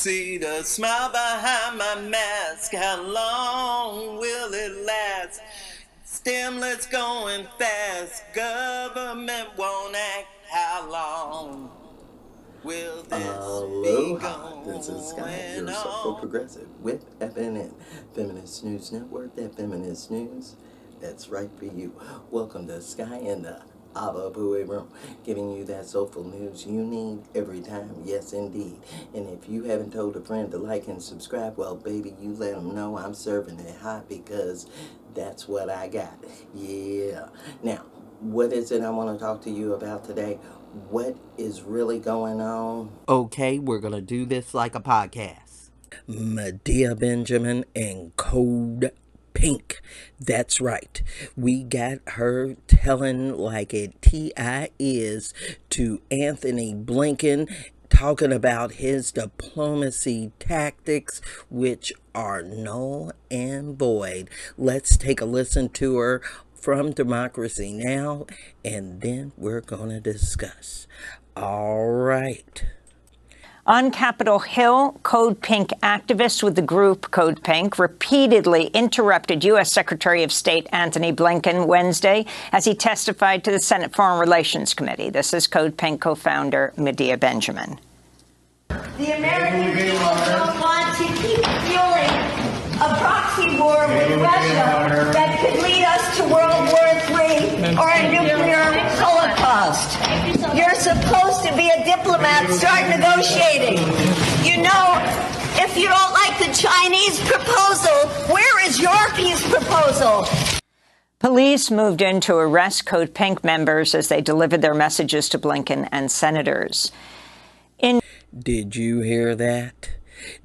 See the smile behind my mask, how long will it last? Stimulus going fast, government won't act, how long will this be going? This is Skye, your Soulful Progressive with FNN-Feminist News Network, that feminist news that's right for you. Welcome to Skye in the Abba room, giving you that soulful news you need every time, yes indeed. And if you haven't told a friend to like and subscribe, well baby, you let them know I'm serving it hot because that's what I got. Yeah. Now, what is it I want to talk to you about today? What is really going on? Okay, we're going to do this like a podcast. Medea Benjamin and CodePink. That's right. We got her telling like it T.I. is to Anthony Blinken, talking about his diplomacy tactics, which are null and void. Let's take a listen to her from Democracy Now! And then we're going to discuss. All right. On Capitol Hill, CodePink activists with the group CodePink repeatedly interrupted U.S. Secretary of State Anthony Blinken Wednesday as he testified to the Senate Foreign Relations Committee. This is CodePink co-founder Medea Benjamin. The American people don't want to keep fueling a proxy war with Russia that could lead us to World War III or a nuclear holocaust. You're supposed to be a diplomat. Start negotiating. You know, if you don't like the Chinese proposal, where is your peace proposal? Police moved in to arrest CodePink members as they delivered their messages to Blinken and senators. Did you hear that?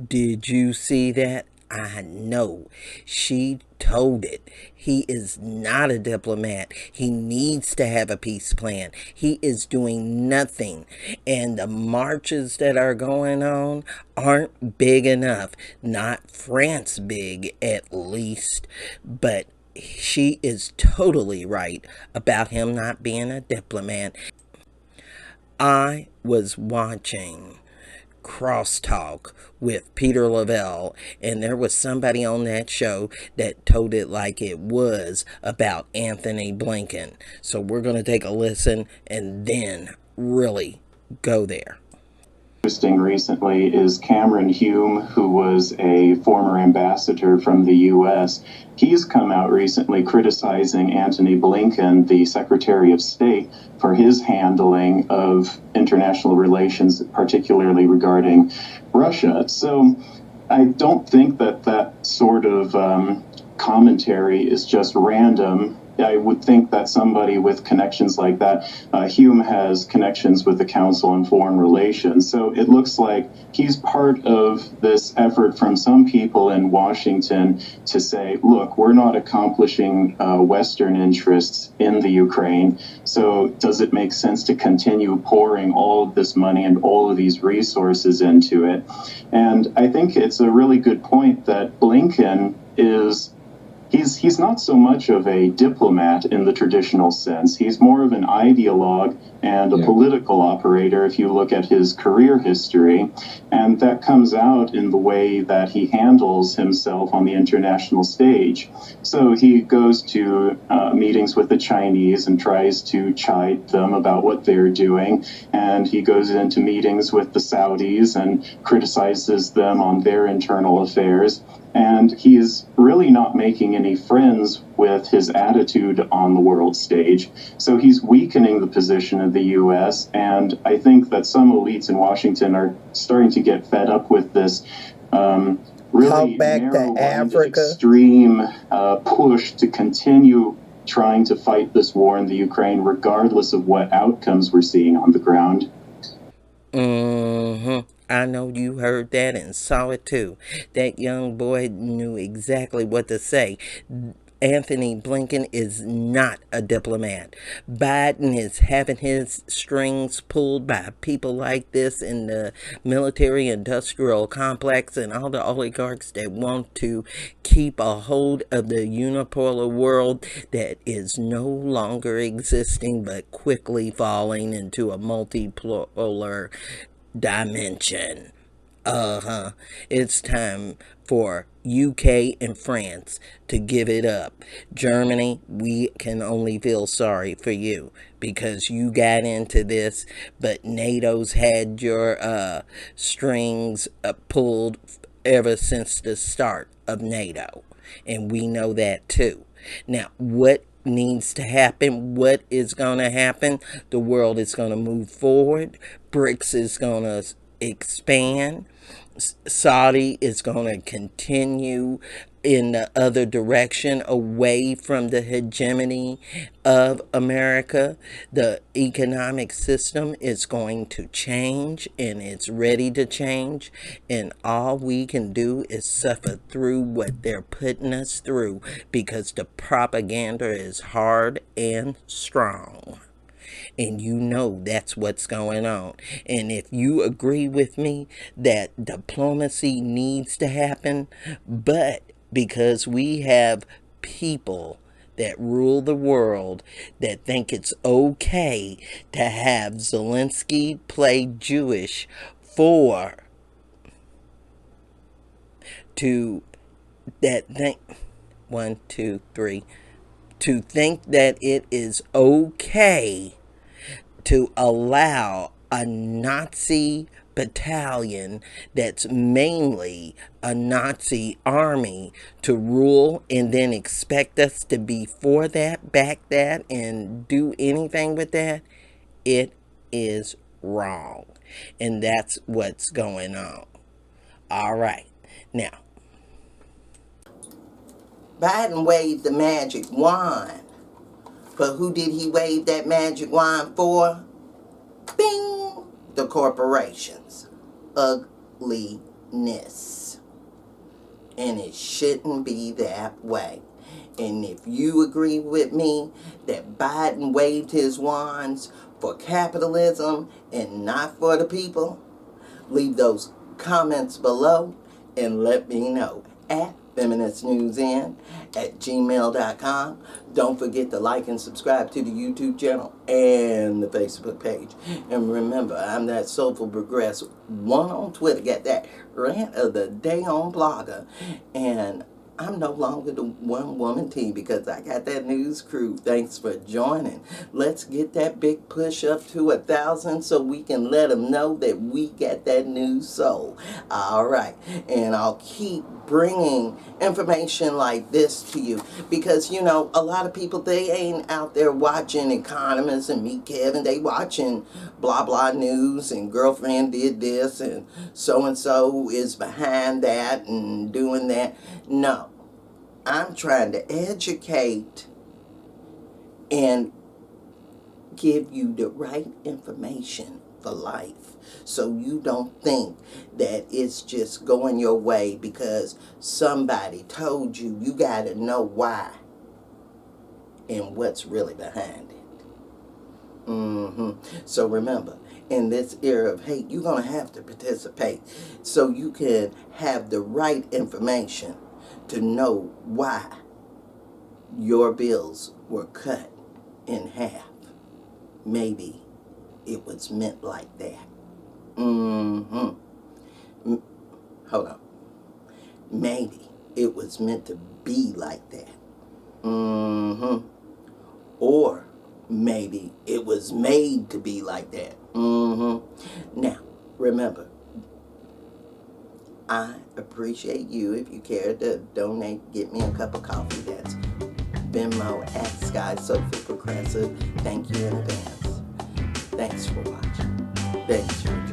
Did you see that? I know. She told it. He is not a diplomat. He needs to have a peace plan. He is doing nothing. And the marches that are going on aren't big enough. Not France big, at least. But she is totally right about him not being a diplomat. I was watching Crosstalk with Peter Lavelle, and there was somebody on that show that told it like it was about Anthony Blinken. So we're going to take a listen and then really go there. Interesting recently is Cameron Hume, who was a former ambassador from the U.S. He's come out recently criticizing Anthony Blinken, the Secretary of State, for his handling of international relations, particularly regarding Russia. So I don't think that that sort of commentary is just random. I would think that somebody with connections like that, Hume has connections with the Council on Foreign Relations. So it looks like he's part of this effort from some people in Washington to say, look, we're not accomplishing Western interests in the Ukraine. So does it make sense to continue pouring all of this money and all of these resources into it? And I think it's a really good point that Blinken is He's not so much of a diplomat in the traditional sense. He's more of an ideologue and a political operator if you look at his career history. And that comes out in the way that he handles himself on the international stage. So he goes to meetings with the Chinese and tries to chide them about what they're doing. And he goes into meetings with the Saudis and criticizes them on their internal affairs. And he's really not making any friends with his attitude on the world stage. So he's weakening the position of the U.S. And I think that some elites in Washington are starting to get fed up with this really narrow-minded, extreme push to continue trying to fight this war in the Ukraine, regardless of what outcomes we're seeing on the ground. I know you heard that and saw it too. That young boy knew exactly what to say. Anthony Blinken is not a diplomat. Biden is having his strings pulled by people like this in the military-industrial complex and all the oligarchs that want to keep a hold of the unipolar world that is no longer existing but quickly falling into a multipolar dimension. It's time for UK and France to give it up. Germany, we can only feel sorry for you because you got into this, but NATO's had your strings pulled ever since the start of NATO, and we know that too. Now, what needs to happen? What is going to happen? The world is going to move forward. BRICS is going to expand. Saudi is going to continue in the other direction, away from the hegemony of America. The economic system is going to change, and it's ready to change, and all we can do is suffer through what they're putting us through, because the propaganda is hard and strong. And you know that's what's going on. And if you agree with me that diplomacy needs to happen, but because we have people that rule the world that think it's okay to have Zelensky play Jewish to think that it is okay to allow a Nazi battalion that's mainly a Nazi army to rule, and then expect us to be for that, back that, and do anything with that. It is wrong. And that's what's going on. All right. Now, Biden waved the magic wand. But who did he wave that magic wand for? Bing! The corporations. Ugliness. And it shouldn't be that way. And if you agree with me that Biden waved his wands for capitalism and not for the people, leave those comments below and let me know at FeministNewsN at gmail.com. Don't forget to like and subscribe to the YouTube channel and the Facebook page. And remember, I'm that Soulful Progressive one on Twitter. Get that rant of the day on Blogger. And I'm no longer the one woman team because I got that news crew. Thanks for joining. Let's get that big push up to 1,000 so we can let them know that we got that new soul. All right. And I'll keep bringing information like this to you because, you know, a lot of people, they ain't out there watching Economist and Meet Kevin. They watching blah, blah news and girlfriend did this and so is behind that and doing that. No. I'm trying to educate and give you the right information for life. So you don't think that it's just going your way because somebody told you. You got to know why and what's really behind it. So remember, in this era of hate, you're going to have to participate so you can have the right information to know why your bills were cut in half. Maybe it was meant like that. Hold on. Maybe it was meant to be like that. Or maybe it was made to be like that. Now, remember, I appreciate you if you care to donate, get me a cup of coffee. That's Venmo at SkyeSoulfulProgressive. Thank you in advance. Thanks for watching. Thanks for